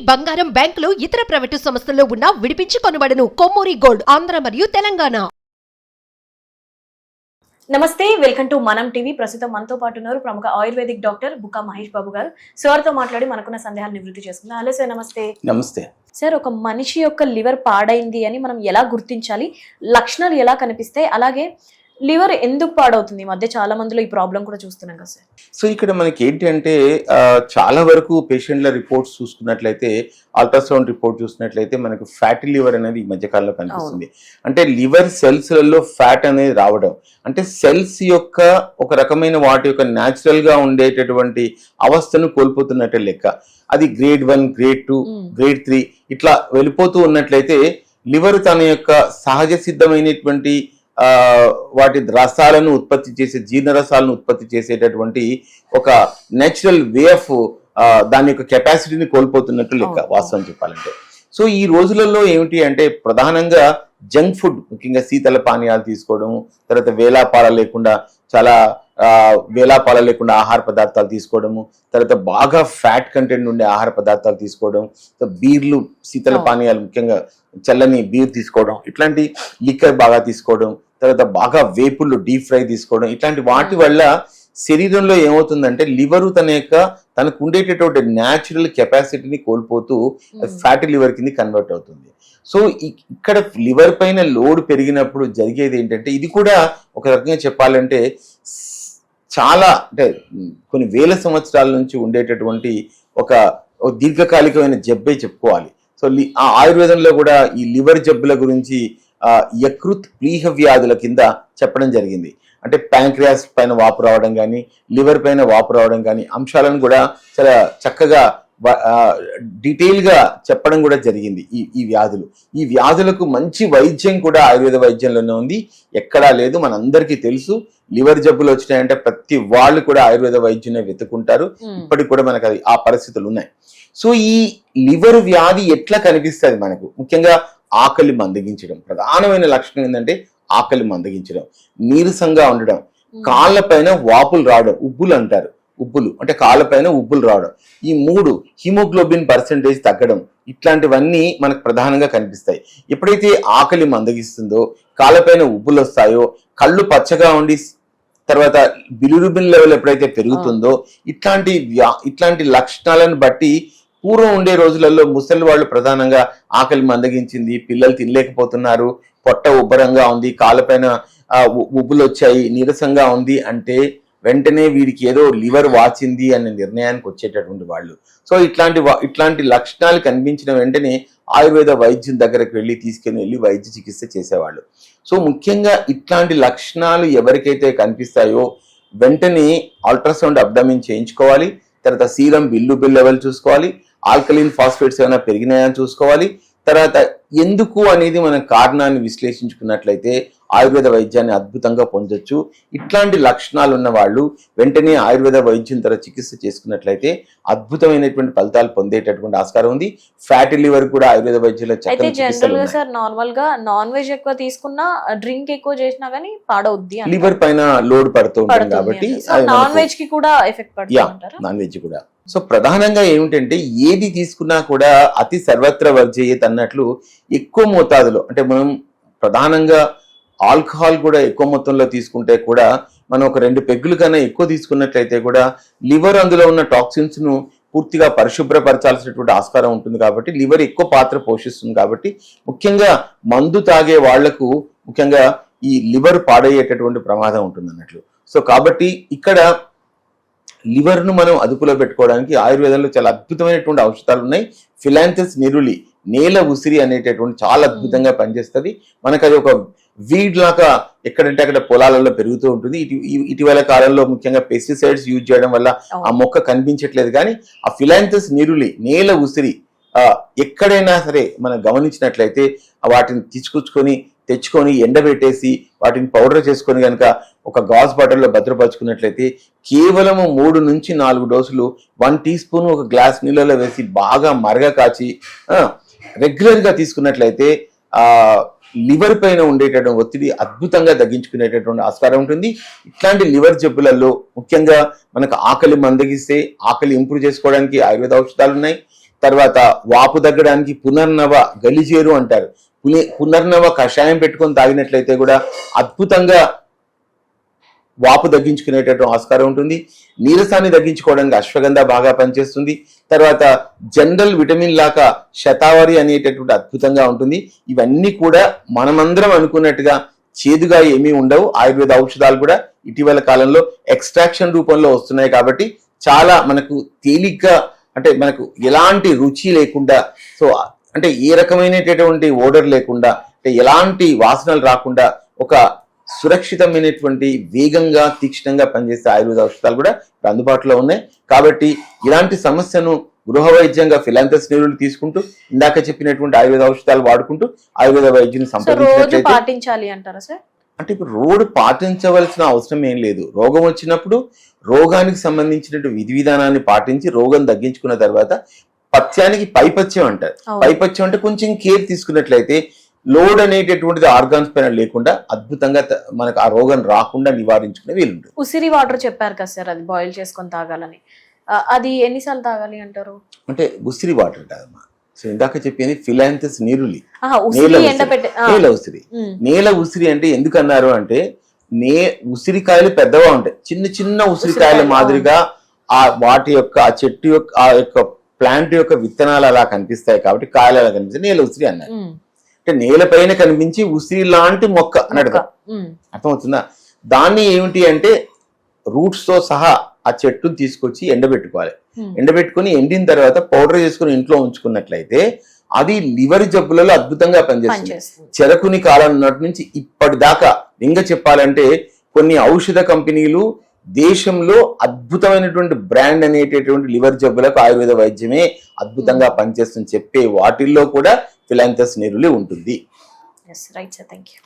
బంగారం బ్యాంకులు ఇతర ప్రైవేటు సంస్థల్లో ఉన్న విడిపించి కొనబడును. కొమ్మూరి గోల్డ్ ఆంధ్ర మరియు తెలంగాణ. నమస్తే, వెల్కమ్ టు మనం టీవీ. ప్రస్తుతం మనతో పాటు ఉన్నారు ప్రముఖ ఆయుర్వేదిక్ డాక్టర్ బుక్కా మహేష్ బాబు గారు. సార్తో మాట్లాడి మనకున్న సందేహాలు నివృత్తి చేసుకుందాం. హలో సార్, నమస్తే. నమస్తే సార్, ఒక మనిషి యొక్క లివర్ పాడైంది అని మనం ఎలా గుర్తించాలి, లక్షణాలు ఎలా కనిపిస్తాయి, అలాగే లివర్ ఎందుకు పాడవుతుంది? ఈ మధ్య చాలా మందిలో ఈ ప్రాబ్లం కూడా చూస్తున్నాం కదా సార్. సో ఇక్కడ మనకి ఏంటి అంటే చాలా వరకు పేషెంట్ల రిపోర్ట్స్ చూసుకున్నట్లయితే, అల్ట్రాసౌండ్ రిపోర్ట్ చూసినట్లయితే మనకు ఫ్యాటీ లివర్ అనేది ఈ మధ్యకాలంలో కనిపిస్తుంది. అంటే లివర్ సెల్స్లలో ఫ్యాట్ అనేది రావడం, అంటే సెల్స్ యొక్క ఒక రకమైన వాటి యొక్క న్యాచురల్ గా ఉండేటటువంటి అవస్థను కోల్పోతున్నట్టే లెక్క. అది గ్రేడ్ 1, గ్రేడ్ 2, గ్రేడ్ 3 ఇట్లా వెళ్ళిపోతూ ఉన్నట్లయితే లివర్ తన యొక్క సహజ సిద్ధమైనటువంటి వాటి రసాలను ఉత్పత్తి చేసే, జీర్ణరసాలను ఉత్పత్తి చేసేటటువంటి ఒక నేచురల్ వే ఆఫ్ దాని యొక్క కెపాసిటీని కోల్పోతున్నట్టు లెక్క వాస్తవం చెప్పాలంటే. సో ఈ రోజులలో ఏమిటి అంటే ప్రధానంగా జంక్ ఫుడ్, ముఖ్యంగా శీతల పానీయాలు తీసుకోవడం, తర్వాత వేలాపాల లేకుండా ఆహార పదార్థాలు తీసుకోవడము, తర్వాత బాగా ఫ్యాట్ కంటెంట్ ఉండే ఆహార పదార్థాలు తీసుకోవడం, బీర్లు, శీతల పానీయాలు, ముఖ్యంగా చల్లని బీర్ తీసుకోవడం, ఇట్లాంటి లిక్కర్ బాగా తీసుకోవడం, తర్వాత బాగా వేపుళ్ళు, డీప్ ఫ్రై తీసుకోవడం, ఇట్లాంటి వాటి వల్ల శరీరంలో ఏమవుతుందంటే లివరు తనకు ఉండేటటువంటి న్యాచురల్ కెపాసిటీని కోల్పోతూ ఫ్యాటీ లివర్ కింద కన్వర్ట్ అవుతుంది. సో ఇక్కడ లివర్ పైన లోడ్ పెరిగినప్పుడు జరిగేది ఏంటంటే, ఇది కూడా ఒక రకంగా చెప్పాలంటే చాలా అంటే కొన్ని వేల సంవత్సరాల నుంచి ఉండేటటువంటి ఒక దీర్ఘకాలికమైన జబ్బే చెప్పుకోవాలి. సో ఆయుర్వేదంలో కూడా ఈ లివర్ జబ్బుల గురించి యకృత్ ప్లీహ వ్యాధుల కింద చెప్పడం జరిగింది. అంటే ప్యాంక్రియాస్ పైన వాపు రావడం కానీ, లివర్ పైన వాపు రావడం కానీ అంశాలను కూడా చాలా చక్కగా డీటెయిల్ గా చెప్పడం కూడా జరిగింది. ఈ వ్యాధులకు మంచి వైద్యం కూడా ఆయుర్వేద వైద్యంలోనే ఉంది, ఎక్కడా లేదు. మనందరికీ తెలుసు, లివర్ జబ్బులు వచ్చినాయంటే ప్రతి వాళ్ళు కూడా ఆయుర్వేద వైద్యునే వెతుకుంటారు. ఇప్పటికి కూడా మనకు ఆ పరిస్థితులు ఉన్నాయి. సో ఈ లివర్ వ్యాధి ఎట్లా కనిపిస్తుంది మనకు? ముఖ్యంగా ఆకలి మందగించడం ప్రధానమైన లక్షణం ఏంటంటే ఆకలి మందగించడం, నీరసంగా ఉండడం, కాళ్ళ పైన వాపులు రావడం, ఉబ్బులు అంటారు. ఉబ్బులు అంటే కాళ్ళపైన ఉబ్బులు రావడం, ఈ 3 హిమోగ్లోబిన్ పర్సెంటేజ్ తగ్గడం, ఇట్లాంటివన్నీ మనకు ప్రధానంగా కనిపిస్తాయి. ఎప్పుడైతే ఆకలి మందగిస్తుందో, కాళ్ళపైన ఉబ్బులు వస్తాయో, కళ్ళు పచ్చగా ఉండి తర్వాత బిలిరుబిన్ లెవెల్ ఎప్పుడైతే పెరుగుతుందో, ఇట్లాంటి లక్షణాలను బట్టి పూర్వం ఉండే రోజులలో ముసలి వాళ్ళు ప్రధానంగా ఆకలి మందగించింది, పిల్లలు తినలేకపోతున్నారు, పొట్ట ఉబ్బరంగా ఉంది, కాళ్ళపైన ఉబ్బులు వచ్చాయి, నీరసంగా ఉంది అంటే వెంటనే వీడికి ఏదో లివర్ వాచింది అనే నిర్ణయానికి వచ్చేటటువంటి వాళ్ళు. సో ఇట్లాంటి లక్షణాలు కనిపించిన వెంటనే ఆయుర్వేద వైద్యం దగ్గరకు తీసుకెళ్ళి వైద్య చికిత్స చేసేవాళ్ళు. సో ముఖ్యంగా ఇట్లాంటి లక్షణాలు ఎవరికైతే కనిపిస్తాయో వెంటనే అల్ట్రాసౌండ్ అబ్డామిన్ చేయించుకోవాలి. తర్వాత సీరం బిలిరుబిన్ లెవెల్ చూసుకోవాలి, ఆల్కలీన్ ఫాస్ఫేట్స్ ఏమైనా పెరిగినాయని చూసుకోవాలి. తర్వాత ఎందుకు అనేది మనం కారణాన్ని విశ్లేషించుకున్నట్లయితే ఆయుర్వేద వైద్యాన్ని అద్భుతంగా పొందొచ్చు. ఇట్లాంటి లక్షణాలు ఉన్న వాళ్ళు వెంటనే ఆయుర్వేద వైద్యం ద్వారా చికిత్స చేసుకున్నట్లయితే అద్భుతమైనటువంటి ఫలితాలు పొందేటటువంటి ఆస్కారం ఉంది. ఫ్యాటీ లివర్ కూడా ఆయుర్వేద వైద్యంలో సార్ నార్మల్ గా నాన్ వెజ్ ఎక్కువ తీసుకున్నా, డ్రింక్ ఎక్కువ చేసినా గానీ పాడవుద్ది, లివర్ పైన లోడ్ పడుతూ ఉంటుంది కాబట్టి నాన్ వెజ్ కి కూడా ఎఫెక్ట్ పడుతుంది. నాన్ వెజ్ కూడా. సో ప్రధానంగా ఏమిటంటే ఏది తీసుకున్నా కూడా అతి సర్వత్ర వర్జయేత్ అన్నట్లు ఎక్కువ మోతాదులో, అంటే మనం ప్రధానంగా ఆల్కహాల్ కూడా ఎక్కువ మొత్తంలో తీసుకుంటే కూడా మనం ఒక 2 పెగ్గుల కన్నా ఎక్కువ తీసుకున్నట్లయితే కూడా లివర్ అందులో ఉన్న టాక్సిన్స్ ను పూర్తిగా పరిశుభ్రపరచాల్సినటువంటి ఆస్కారం ఉంటుంది. కాబట్టి లివర్ ఎక్కువ పాత్ర పోషిస్తుంది. కాబట్టి ముఖ్యంగా మందు తాగే వాళ్లకు ముఖ్యంగా ఈ లివర్ పాడయ్యేటటువంటి ప్రమాదం ఉంటుంది అన్నట్లు. సో కాబట్టి ఇక్కడ లివర్ ను మనం అదుపులో పెట్టుకోవడానికి ఆయుర్వేదంలో చాలా అద్భుతమైనటువంటి ఔషధాలు ఉన్నాయి. ఫిలాంథస్ నిరులి, నేల ఉసిరి అనేటటువంటి చాలా అద్భుతంగా పనిచేస్తుంది. మనకు అది ఒక వీడ్ లాగా ఎక్కడంటే అక్కడ పొలాలలో పెరుగుతూ ఉంటుంది. ఇటీవల కాలంలో ముఖ్యంగా పెస్టిసైడ్స్ యూజ్ చేయడం వల్ల ఆ మొక్క కనిపించట్లేదు. కానీ ఆ ఫిలాంథస్ నిరులి, నేల ఉసిరి ఎక్కడైనా సరే మనం గమనించినట్లయితే వాటిని తెచ్చుకొని ఎండబెట్టేసి వాటిని పౌడర్ చేసుకొని కనుక ఒక గాజు బాటిల్లో భద్రపరుచుకున్నట్లయితే కేవలము 3 నుంచి 4 డోసులు 1 టీ స్పూన్ ఒక గ్లాస్ నీళ్ళలో వేసి బాగా మరగ కాచి రెగ్యులర్ గా తీసుకున్నట్లయితే లివర్ పైన ఉండేటటువంటి ఒత్తిడి అద్భుతంగా తగ్గించుకునేటటువంటి ఆస్కారం ఉంటుంది. ఇట్లాంటి లివర్ జబ్బులలో ముఖ్యంగా మనకు ఆకలి మందగిస్తే ఆకలి ఇంప్రూవ్ చేసుకోవడానికి ఆయుర్వేద ఔషధాలు ఉన్నాయి. తర్వాత వాపు తగ్గడానికి పునర్నవ గలిజేరు అంటారు. పునర్నవ కషాయం పెట్టుకొని తాగినట్లయితే కూడా అద్భుతంగా వాపు తగ్గించుకునేటటువంటి ఆస్కారం ఉంటుంది. నీరసాన్ని తగ్గించుకోవడానికి అశ్వగంధ బాగా పనిచేస్తుంది. తర్వాత జనరల్ విటమిన్ లాగా శతావరి అనేటటువంటి అద్భుతంగా ఉంటుంది. ఇవన్నీ కూడా మనమందరం అనుకున్నట్టుగా చేదుగా ఏమీ ఉండవు. ఆయుర్వేద ఔషధాలు కూడా ఇటీవల కాలంలో ఎక్స్ట్రాక్షన్ రూపంలో వస్తున్నాయి కాబట్టి చాలా మనకు తేలిగ్గా, అంటే మనకు ఎలాంటి రుచి లేకుండా, సో అంటే ఏ రకమైనటువంటి ఓడర్ లేకుండా, అంటే ఎలాంటి వాసనలు రాకుండా ఒక సురక్షితమైనటువంటి వేగంగా తీక్షణంగా పనిచేసే ఆయుర్వేద ఔషధాలు కూడా ఇప్పుడు అందుబాటులో ఉన్నాయి. కాబట్టి ఇలాంటి సమస్యను గృహ వైద్యంగా ఫిలాంథస్ నీరులు తీసుకుంటూ ఇందాక చెప్పినటువంటి ఆయుర్వేద ఔషధాలు వాడుకుంటూ ఆయుర్వేద వైద్యుని రోజు సంప్రదించినట్లయితే, పాటించాలి అంటారా సార్? అంటే ఇప్పుడు రోడ్డు పాటించవలసిన అవసరం ఏం లేదు. రోగం వచ్చినప్పుడు రోగానికి సంబంధించినటువంటి విధి విధానాన్ని పాటించి రోగం తగ్గించుకున్న తర్వాత పథ్యానికి పైపథ్యం అంటారు. పైపథ్యం అంటే కొంచెం కేర్ తీసుకున్నట్లయితే లోడ్ అనేటటువంటిది ఆర్గాన్స్ పైన లేకుండా అద్భుతంగా మనకు ఆ రోగం రాకుండా నివారించుకునే వీలుంటుంది. ఉసిరి వాటర్ చెప్పారు కదా సార్, అది బాయిల్ చేసుకొని తాగాలని. అది ఎన్నిసార్లు తాగాలి అంటారు? అంటే ఉసిరి వాటర్ కాదమ్మా. సో ఇందాక చెప్పింది ఫిలాంథస్ నీరులి, ఉసిరి ఎండబెట్టే నేల ఉసిరి. నేల ఉసిరి అంటే ఎందుకు అన్నారు అంటే, ఉసిరికాయలు పెద్దగా ఉంటాయి, చిన్న చిన్న ఉసిరికాయల మాదిరిగా ఆ వాటి యొక్క ఆ చెట్టు యొక్క ఆ యొక్క ప్లాంట్ యొక్క విత్తనాలు అలా కనిపిస్తాయి కాబట్టి కాయలు అలా కనిపిస్తాయి, నేల ఉసిరి అన్నారు. అంటే నేల పైన కనిపించి ఉసిరి లాంటి మొక్క అన్నట్టుగా అర్థమవుతుందా. దాన్ని ఏమిటి అంటే రూట్స్ తో సహా ఆ చెట్టును తీసుకొచ్చి ఎండబెట్టుకోవాలి. ఎండబెట్టుకుని ఎండిన తర్వాత పౌడర్ చేసుకుని ఇంట్లో ఉంచుకున్నట్లయితే అది లివర్ జబ్బులలో అద్భుతంగా పనిచేస్తుంది. చెరకుని కాలం నాటి నుంచి ఇప్పటిదాకా ఇంకా చెప్పాలంటే కొన్ని ఔషధ కంపెనీలు దేశంలో అద్భుతమైనటువంటి బ్రాండ్ అనేటటువంటి లివర్ జబ్బులకు ఆయుర్వేద వైద్యమే అద్భుతంగా పనిచేస్తుంది చెప్పే వాటిల్లో కూడా ఫిలాంథస్ నీరులి ఉంటుంది. Right sir, thank you.